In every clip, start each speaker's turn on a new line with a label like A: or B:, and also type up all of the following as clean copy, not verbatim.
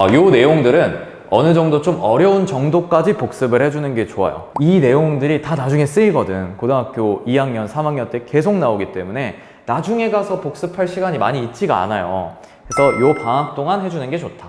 A: 요 내용들은 어느 정도 좀 어려운 정도까지 복습을 해주는 게 좋아요. 이 내용들이 다 나중에 쓰이거든. 고등학교 2학년, 3학년 때 계속 나오기 때문에 나중에 가서 복습할 시간이 많이 있지가 않아요. 그래서 요 방학 동안 해주는 게 좋다.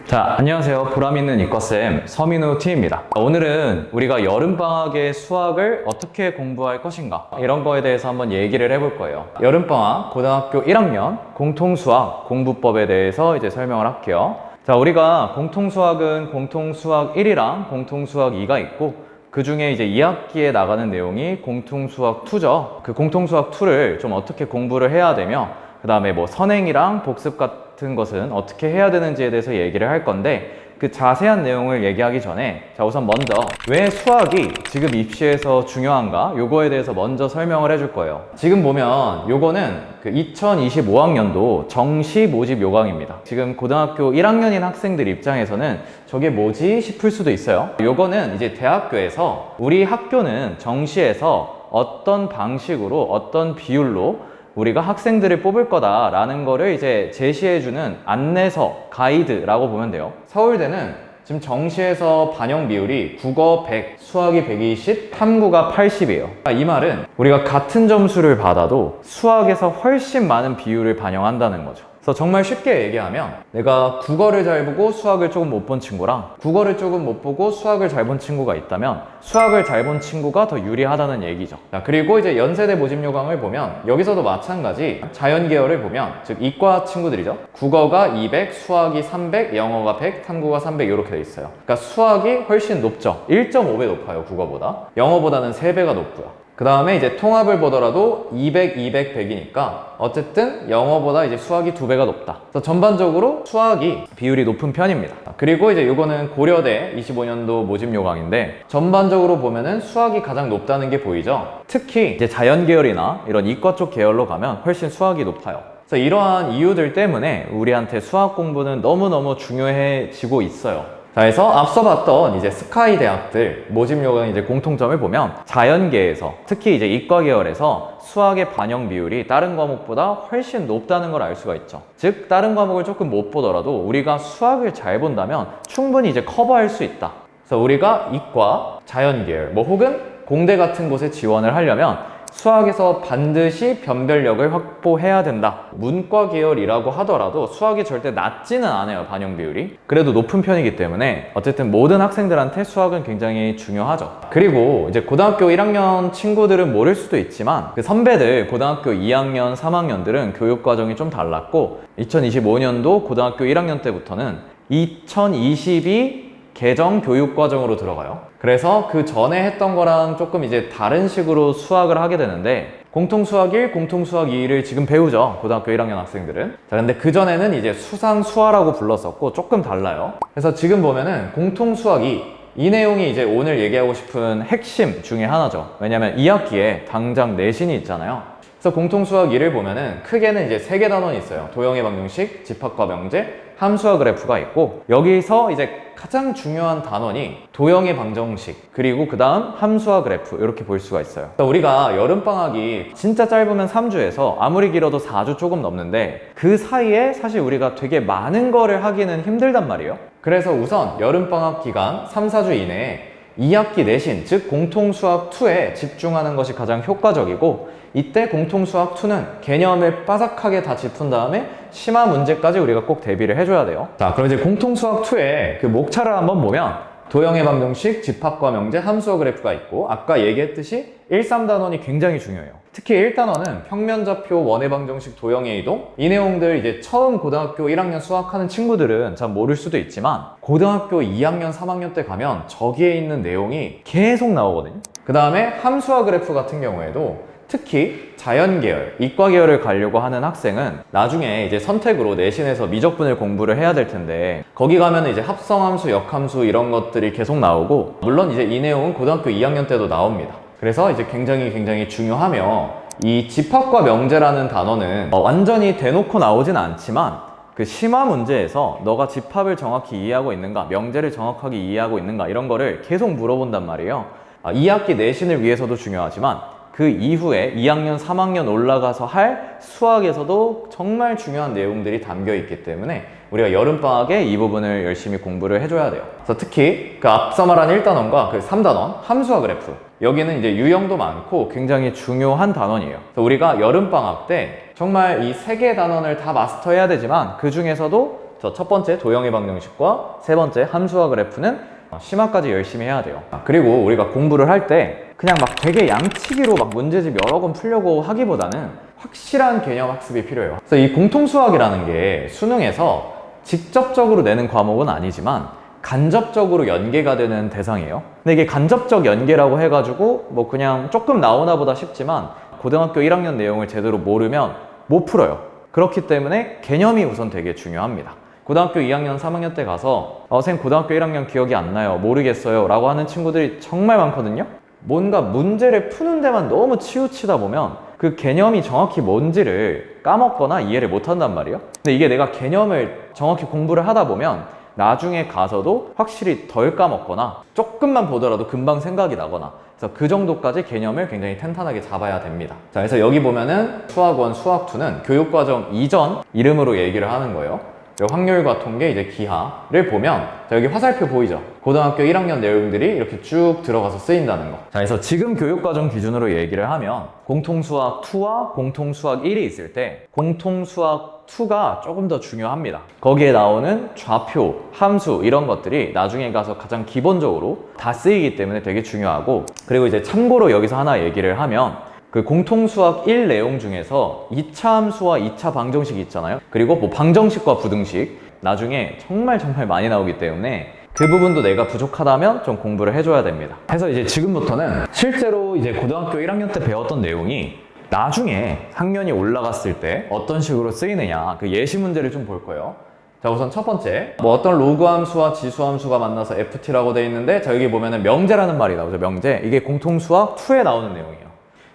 A: 자, 안녕하세요. 보람있는 이과쌤 서민우 T입니다. 오늘은 우리가 여름방학에 수학을 어떻게 공부할 것인가 이런 거에 대해서 한번 얘기를 해볼 거예요. 여름방학 고등학교 1학년 공통수학 공부법에 대해서 이제 설명을 할게요. 자, 우리가 공통수학은 공통수학 1이랑 공통수학 2가 있고 그 중에 이제 2학기에 나가는 내용이 공통수학 2죠. 그 공통수학 2를 좀 어떻게 공부를 해야 되며 그 다음에 뭐 선행이랑 복습 같은 것은 어떻게 해야 되는지에 대해서 얘기를 할 건데 그 자세한 내용을 얘기하기 전에 자 우선 먼저 왜 수학이 지금 입시에서 중요한가 요거에 대해서 먼저 설명을 해줄 거예요. 지금 보면 요거는 그 2025학년도 정시 모집 요강입니다. 지금 고등학교 1학년인 학생들 입장에서는 저게 뭐지 싶을 수도 있어요. 요거는 이제 대학교에서 우리 학교는 정시에서 어떤 방식으로 어떤 비율로 우리가 학생들을 뽑을 거다라는 거를 이제 제시해주는 안내서, 가이드라고 보면 돼요. 서울대는 지금 정시에서 반영 비율이 국어 100, 수학이 120, 탐구가 80이에요. 이 말은 우리가 같은 점수를 받아도 수학에서 훨씬 많은 비율을 반영한다는 거죠. 그래서 정말 쉽게 얘기하면 내가 국어를 잘 보고 수학을 조금 못 본 친구랑 국어를 조금 못 보고 수학을 잘 본 친구가 있다면 수학을 잘 본 친구가 더 유리하다는 얘기죠. 자, 그리고 이제 연세대 모집 요강을 보면 여기서도 마찬가지 자연 계열을 보면 즉 이과 친구들이죠. 국어가 200, 수학이 300, 영어가 100, 탐구가 300 이렇게 돼 있어요. 그러니까 수학이 훨씬 높죠. 1.5배 높아요, 국어보다. 영어보다는 3배가 높고요. 그 다음에 이제 통합을 보더라도 200, 200, 100이니까 어쨌든 영어보다 이제 수학이 2배가 높다. 그래서 전반적으로 수학이 비율이 높은 편입니다. 그리고 이제 이거는 고려대 25년도 모집 요강인데 전반적으로 보면은 수학이 가장 높다는 게 보이죠. 특히 이제 자연 계열이나 이런 이과 쪽 계열로 가면 훨씬 수학이 높아요. 그래서 이러한 이유들 때문에 우리한테 수학 공부는 너무너무 중요해지고 있어요. 자, 그래서 앞서 봤던 이제 스카이 대학들 모집 요강 이제 공통점을 보면 자연계에서 특히 이제 이과 계열에서 수학의 반영 비율이 다른 과목보다 훨씬 높다는 걸 알 수가 있죠. 즉 다른 과목을 조금 못 보더라도 우리가 수학을 잘 본다면 충분히 이제 커버할 수 있다. 그래서 우리가 이과, 자연계열 뭐 혹은 공대 같은 곳에 지원을 하려면 수학에서 반드시 변별력을 확보해야 된다. 문과 계열이라고 하더라도 수학이 절대 낮지는 않아요, 반영 비율이. 그래도 높은 편이기 때문에 어쨌든 모든 학생들한테 수학은 굉장히 중요하죠. 그리고 이제 고등학교 1학년 친구들은 모를 수도 있지만 그 선배들 고등학교 2학년, 3학년들은 교육 과정이 좀 달랐고 2025년도 고등학교 1학년 때부터는 2022 개정 교육 과정으로 들어가요. 그래서 그 전에 했던 거랑 조금 이제 다른 식으로 수학을 하게 되는데 공통수학 1, 공통수학 2를 지금 배우죠. 고등학교 1학년 학생들은. 자, 근데 그전에는 이제 수상수화라고 불렀었고 조금 달라요. 그래서 지금 보면은 공통수학 2, 이 내용이 이제 오늘 얘기하고 싶은 핵심 중에 하나죠. 왜냐면 2학기에 당장 내신이 있잖아요. 그래서 공통수학 2를 보면은 크게는 이제 3개 단원이 있어요. 도형의 방정식, 집합과 명제, 함수와 그래프가 있고 여기서 이제 가장 중요한 단원이 도형의 방정식 그리고 그 다음 함수와 그래프 이렇게 볼 수가 있어요. 우리가 여름방학이 진짜 짧으면 3주에서 아무리 길어도 4주 조금 넘는데 그 사이에 사실 우리가 되게 많은 거를 하기는 힘들단 말이에요. 그래서 우선 여름방학 기간 3, 4주 이내에 2학기 내신 즉 공통수학2에 집중하는 것이 가장 효과적이고 이때 공통수학2는 개념을 빠삭하게 다 짚은 다음에 심화 문제까지 우리가 꼭 대비를 해줘야 돼요. 자, 그럼 이제 공통수학2의 그 목차를 한번 보면 도형의 방정식, 집합과 명제, 함수와 그래프가 있고 아까 얘기했듯이 1, 3단원이 굉장히 중요해요. 특히 1단원은 평면좌표, 원의 방정식, 도형의 이동 이 내용들 이제 처음 고등학교 1학년 수학하는 친구들은 잘 모를 수도 있지만 고등학교 2학년, 3학년 때 가면 저기에 있는 내용이 계속 나오거든요. 그 다음에 함수와 그래프 같은 경우에도 특히 자연계열, 이과계열을 가려고 하는 학생은 나중에 이제 선택으로 내신에서 미적분을 공부를 해야 될 텐데 거기 가면 이제 합성함수, 역함수 이런 것들이 계속 나오고 물론 이제 이 내용은 고등학교 2학년 때도 나옵니다. 그래서 이제 굉장히 중요하며 이 집합과 명제라는 단어는 완전히 대놓고 나오진 않지만 그 심화 문제에서 너가 집합을 정확히 이해하고 있는가, 명제를 정확하게 이해하고 있는가 이런 거를 계속 물어본단 말이에요. 2학기 내신을 위해서도 중요하지만 그 이후에 2학년, 3학년 올라가서 할 수학에서도 정말 중요한 내용들이 담겨 있기 때문에 우리가 여름방학에 이 부분을 열심히 공부를 해줘야 돼요. 그래서 특히 그 앞서 말한 1단원과 그 3단원 함수와 그래프, 여기는 이제 유형도 많고 굉장히 중요한 단원이에요. 그래서 우리가 여름방학 때 정말 이 3개의 단원을 다 마스터해야 되지만 그 중에서도 저 첫 번째 도형의 방정식과 세 번째 함수와 그래프는 심화까지 열심히 해야 돼요. 그리고 우리가 공부를 할 때 그냥 막 되게 양치기로 막 문제집 여러 권 풀려고 하기보다는 확실한 개념 학습이 필요해요. 그래서 이 공통수학이라는 게 수능에서 직접적으로 내는 과목은 아니지만 간접적으로 연계가 되는 대상이에요. 근데 이게 간접적 연계라고 해가지고 뭐 그냥 조금 나오나 보다 싶지만 고등학교 1학년 내용을 제대로 모르면 못 풀어요. 그렇기 때문에 개념이 우선 되게 중요합니다. 고등학교 2학년, 3학년 때 가서 선생님 고등학교 1학년 기억이 안 나요, 모르겠어요 라고 하는 친구들이 정말 많거든요. 뭔가 문제를 푸는 데만 너무 치우치다 보면 그 개념이 정확히 뭔지를 까먹거나 이해를 못 한단 말이에요. 근데 이게 내가 개념을 정확히 공부를 하다 보면 나중에 가서도 확실히 덜 까먹거나 조금만 보더라도 금방 생각이 나거나, 그래서 그 정도까지 개념을 굉장히 탄탄하게 잡아야 됩니다. 자, 그래서 여기 보면은 수학 1, 수학 2는 교육과정 이전 이름으로 얘기를 하는 거예요. 확률과 통계, 이제 기하를 보면 자, 여기 화살표 보이죠? 고등학교 1학년 내용들이 이렇게 쭉 들어가서 쓰인다는 거. 자, 그래서 지금 교육과정 기준으로 얘기를 하면 공통수학 2와 공통수학 1이 있을 때 공통수학 2가 조금 더 중요합니다. 거기에 나오는 좌표, 함수 이런 것들이 나중에 가서 가장 기본적으로 다 쓰이기 때문에 되게 중요하고, 그리고 이제 참고로 여기서 하나 얘기를 하면 그 공통수학 1 내용 중에서 2차 함수와 2차 방정식이 있잖아요. 그리고 뭐 방정식과 부등식 나중에 정말 많이 나오기 때문에 그 부분도 내가 부족하다면 좀 공부를 해줘야 됩니다. 그래서 이제 지금부터는 실제로 이제 고등학교 1학년 때 배웠던 내용이 나중에 학년이 올라갔을 때 어떤 식으로 쓰이느냐, 그 예시 문제를 좀 볼 거예요. 자, 우선 첫 번째, 뭐 어떤 로그 함수와 지수 함수가 만나서 ft라고 돼 있는데, 자 여기 보면은 명제라는 말이 나오죠. 명제. 이게 공통수학 2에 나오는 내용이에요.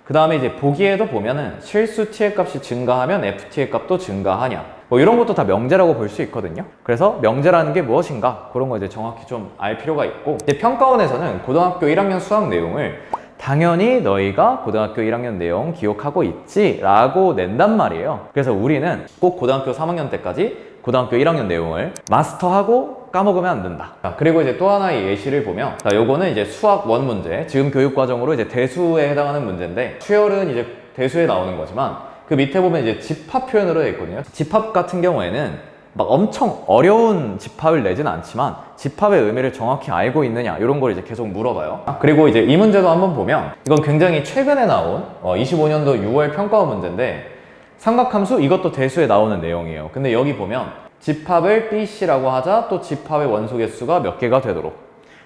A: 그 다음에 이제 보기에도 보면은 실수 t의 값이 증가하면 ft의 값도 증가하냐, 뭐 이런 것도 다 명제라고 볼 수 있거든요. 그래서 명제라는 게 무엇인가, 그런 거 이제 정확히 좀 알 필요가 있고, 이제 평가원에서는 고등학교 1학년 수학 내용을 당연히 너희가 고등학교 1학년 내용 기억하고 있지 라고 낸단 말이에요. 그래서 우리는 꼭 고등학교 3학년 때까지 고등학교 1학년 내용을 마스터하고 까먹으면 안 된다. 자, 그리고 이제 또 하나의 예시를 보면, 자, 요거는 이제 수학 1 문제, 지금 교육과정으로 이제 대수에 해당하는 문제인데, 수열은 이제 대수에 나오는 거지만 그 밑에 보면 이제 집합 표현으로 되어 있거든요. 집합 같은 경우에는 막 엄청 어려운 집합을 내지는 않지만 집합의 의미를 정확히 알고 있느냐, 이런 걸 이제 계속 물어봐요. 그리고 이제 이 문제도 한번 보면, 이건 굉장히 최근에 나온 25년도 6월 평가원 문제인데, 삼각함수 이것도 대수에 나오는 내용이에요. 근데 여기 보면 집합을 BC라고 하자, 또 집합의 원소 개수가 몇 개가 되도록.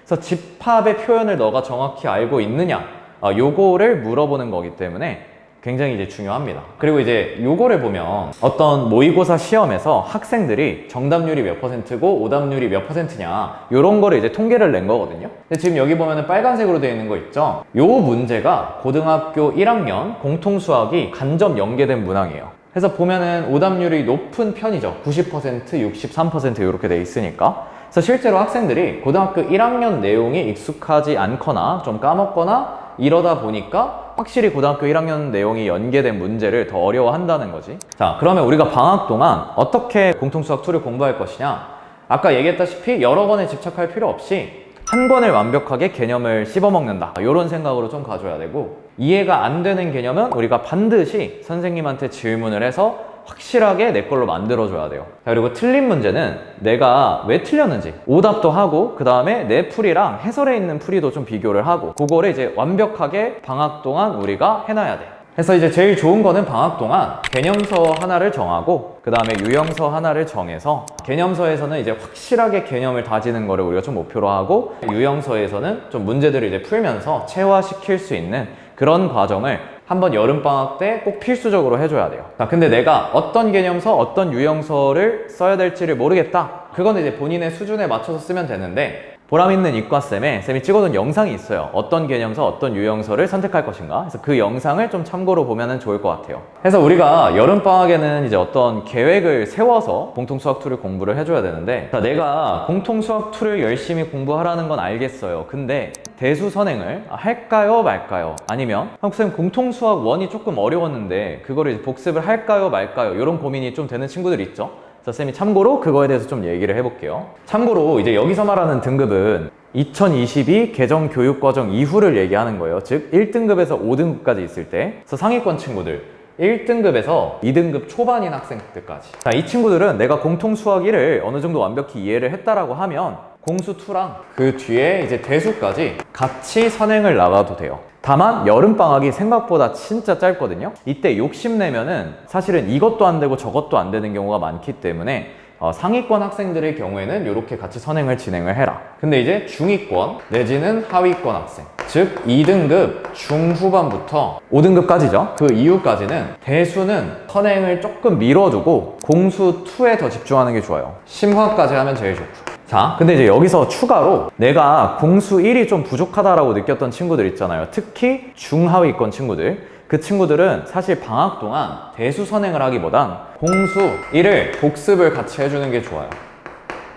A: 그래서 집합의 표현을 너가 정확히 알고 있느냐, 요거를 물어보는 거기 때문에 굉장히 이제 중요합니다. 그리고 이제 요거를 보면 어떤 모의고사 시험에서 학생들이 정답률이 몇 %고 오답률이 몇 %냐, 요런 거를 이제 통계를 낸 거거든요. 근데 지금 여기 보면은 빨간색으로 되어 있는 거 있죠? 요 문제가 고등학교 1학년 공통수학이 간접 연계된 문항이에요. 그래서 보면은 오답률이 높은 편이죠. 90%, 63% 이렇게 돼 있으니까. 그래서 실제로 학생들이 고등학교 1학년 내용이 익숙하지 않거나 좀 까먹거나 이러다 보니까 확실히 고등학교 1학년 내용이 연계된 문제를 더 어려워한다는 거지. 자, 그러면 우리가 방학 동안 어떻게 공통수학 2를 공부할 것이냐? 아까 얘기했다시피 여러 권에 집착할 필요 없이 한 권을 완벽하게 개념을 씹어먹는다, 이런 생각으로 좀 가져야 되고, 이해가 안 되는 개념은 우리가 반드시 선생님한테 질문을 해서 확실하게 내 걸로 만들어줘야 돼요. 자, 그리고 틀린 문제는 내가 왜 틀렸는지 오답도 하고, 그 다음에 내 풀이랑 해설에 있는 풀이도 좀 비교를 하고, 그거를 이제 완벽하게 방학 동안 우리가 해놔야 돼. 그래서 이제 제일 좋은 거는 방학 동안 개념서 하나를 정하고, 그 다음에 유형서 하나를 정해서, 개념서에서는 이제 확실하게 개념을 다지는 거를 우리가 좀 목표로 하고, 유형서에서는 좀 문제들을 이제 풀면서 체화시킬 수 있는 그런 과정을 한번 여름방학 때 꼭 필수적으로 해줘야 돼요. 자, 근데 내가 어떤 개념서, 어떤 유형서를 써야 될지를 모르겠다. 그건 이제 본인의 수준에 맞춰서 쓰면 되는데, 보람있는 이과쌤에 쌤이 찍어둔 영상이 있어요. 어떤 개념서, 어떤 유형서를 선택할 것인가. 그래서 그 영상을 좀 참고로 보면 좋을 것 같아요. 그래서 우리가 여름방학에는 이제 어떤 계획을 세워서 공통수학2를 공부를 해줘야 되는데, 자, 내가 공통수학2를 열심히 공부하라는 건 알겠어요. 근데 대수 선행을 할까요 말까요? 아니면 선생님 공통수학 1이 조금 어려웠는데 그거를 이제 복습을 할까요 말까요? 이런 고민이 좀 되는 친구들 있죠? 그래서 쌤이 참고로 그거에 대해서 좀 얘기를 해볼게요. 참고로 이제 여기서 말하는 등급은 2022 개정 교육과정 이후를 얘기하는 거예요. 즉 1등급에서 5등급까지 있을 때. 그래서 상위권 친구들 1등급에서 2등급 초반인 학생들까지. 자, 이 친구들은 내가 공통 수학 1을 어느 정도 완벽히 이해를 했다라고 하면 공수 2랑 그 뒤에 이제 대수까지 같이 선행을 나가도 돼요. 다만 여름방학이 생각보다 진짜 짧거든요. 이때 욕심내면은 사실은 이것도 안 되고 저것도 안 되는 경우가 많기 때문에 상위권 학생들의 경우에는 이렇게 같이 선행을 진행을 해라. 근데 이제 중위권 내지는 하위권 학생, 즉 2등급 중후반부터 5등급까지죠. 그 이후까지는 대수는 선행을 조금 미뤄두고 공수 2에 더 집중하는 게 좋아요. 심화까지 하면 제일 좋고. 자, 근데 이제 여기서 추가로 내가 공수 1이 좀 부족하다라고 느꼈던 친구들 있잖아요. 특히 중하위권 친구들. 그 친구들은 사실 방학 동안 대수 선행을 하기보단 공수 1을 복습을 같이 해주는 게 좋아요.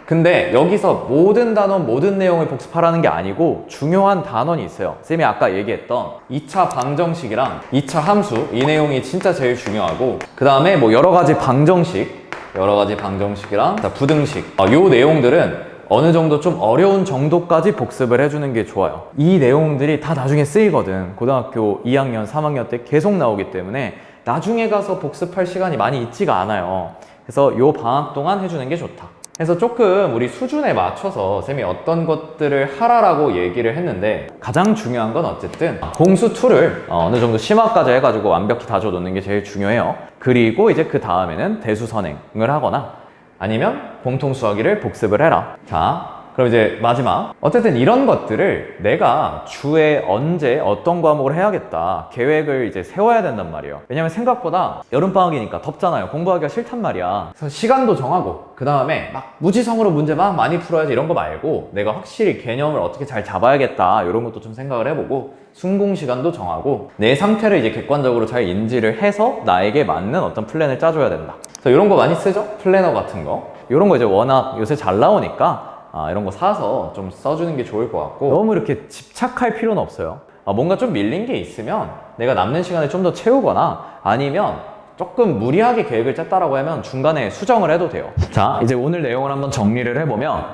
A: 근데 여기서 모든 단원, 모든 내용을 복습하라는 게 아니고 중요한 단원이 있어요. 쌤이 아까 얘기했던 2차 방정식이랑 2차 함수, 이 내용이 진짜 제일 중요하고, 그 다음에 뭐 여러 가지 방정식이랑 부등식, 요 내용들은 어느 정도 좀 어려운 정도까지 복습을 해주는 게 좋아요. 이 내용들이 다 나중에 쓰이거든. 고등학교 2학년, 3학년 때 계속 나오기 때문에 나중에 가서 복습할 시간이 많이 있지가 않아요. 그래서 요 방학 동안 해주는 게 좋다. 그래서 조금 우리 수준에 맞춰서 쌤이 어떤 것들을 하라라고 얘기를 했는데, 가장 중요한 건 어쨌든 공수 2를 어느 정도 심화까지 해가지고 완벽히 다져놓는 게 제일 중요해요. 그리고 이제 그 다음에는 대수 선행을 하거나 아니면 공통수학 1을 복습을 해라. 자, 그럼 이제 마지막, 어쨌든 이런 것들을 내가 주에 언제 어떤 과목을 해야겠다 계획을 이제 세워야 된단 말이에요. 왜냐면 생각보다 여름방학이니까 덥잖아요. 공부하기가 싫단 말이야. 그래서 시간도 정하고 그 다음에 막 무지성으로 문제 막 많이 풀어야지 이런 거 말고 내가 확실히 개념을 어떻게 잘 잡아야겠다 이런 것도 좀 생각을 해보고 순공 시간도 정하고 내 상태를 이제 객관적으로 잘 인지를 해서 나에게 맞는 어떤 플랜을 짜줘야 된다. 그래서 이런 거 많이 쓰죠? 플래너 같은 거. 이런 거 이제 워낙 요새 잘 나오니까 이런 거 사서 좀 써주는 게 좋을 것 같고, 너무 이렇게 집착할 필요는 없어요. 뭔가 좀 밀린 게 있으면 내가 남는 시간을 좀 더 채우거나 아니면 조금 무리하게 계획을 짰다라고 하면 중간에 수정을 해도 돼요. 자, 이제 오늘 내용을 한번 정리를 해보면,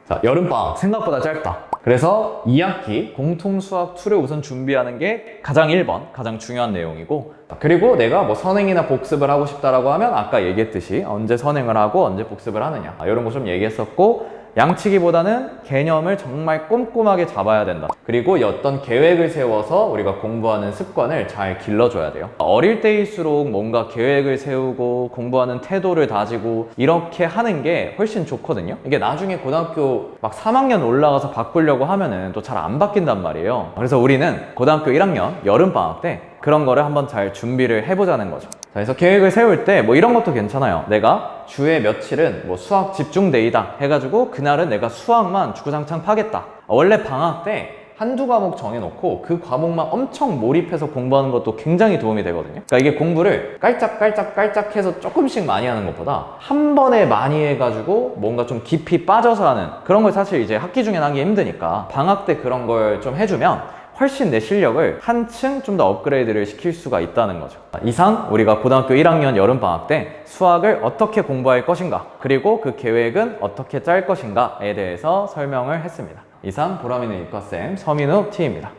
A: 자, 여름방학 생각보다 짧다. 그래서 2학기 공통수학 2를 우선 준비하는 게 가장 1번, 가장 중요한 내용이고, 그리고 내가 뭐 선행이나 복습을 하고 싶다라고 하면 아까 얘기했듯이 언제 선행을 하고 언제 복습을 하느냐, 이런 거 좀 얘기했었고, 양치기보다는 개념을 정말 꼼꼼하게 잡아야 된다. 그리고 어떤 계획을 세워서 우리가 공부하는 습관을 잘 길러줘야 돼요. 어릴 때일수록 뭔가 계획을 세우고 공부하는 태도를 다지고 이렇게 하는 게 훨씬 좋거든요. 이게 나중에 고등학교 막 3학년 올라가서 바꾸려고 하면은 또 잘 안 바뀐단 말이에요. 그래서 우리는 고등학교 1학년 여름방학 때 그런 거를 한번 잘 준비를 해보자는 거죠. 자, 그래서 계획을 세울 때 뭐 이런 것도 괜찮아요. 내가 주에 며칠은 뭐 수학 집중데이다 해가지고 그날은 내가 수학만 주구장창 파겠다. 원래 방학 때 한두 과목 정해놓고 그 과목만 엄청 몰입해서 공부하는 것도 굉장히 도움이 되거든요. 그러니까 이게 공부를 깔짝깔짝 해서 조금씩 많이 하는 것보다 한 번에 많이 해가지고 뭔가 좀 깊이 빠져서 하는 그런 걸 사실 이제 학기 중에 하기 힘드니까 방학 때 그런 걸 좀 해주면 훨씬 내 실력을 한층 좀 더 업그레이드를 시킬 수가 있다는 거죠. 이상 우리가 고등학교 1학년 여름방학 때 수학을 어떻게 공부할 것인가, 그리고 그 계획은 어떻게 짤 것인가에 대해서 설명을 했습니다. 이상 보람 있는 이과쌤 서민우 T입니다.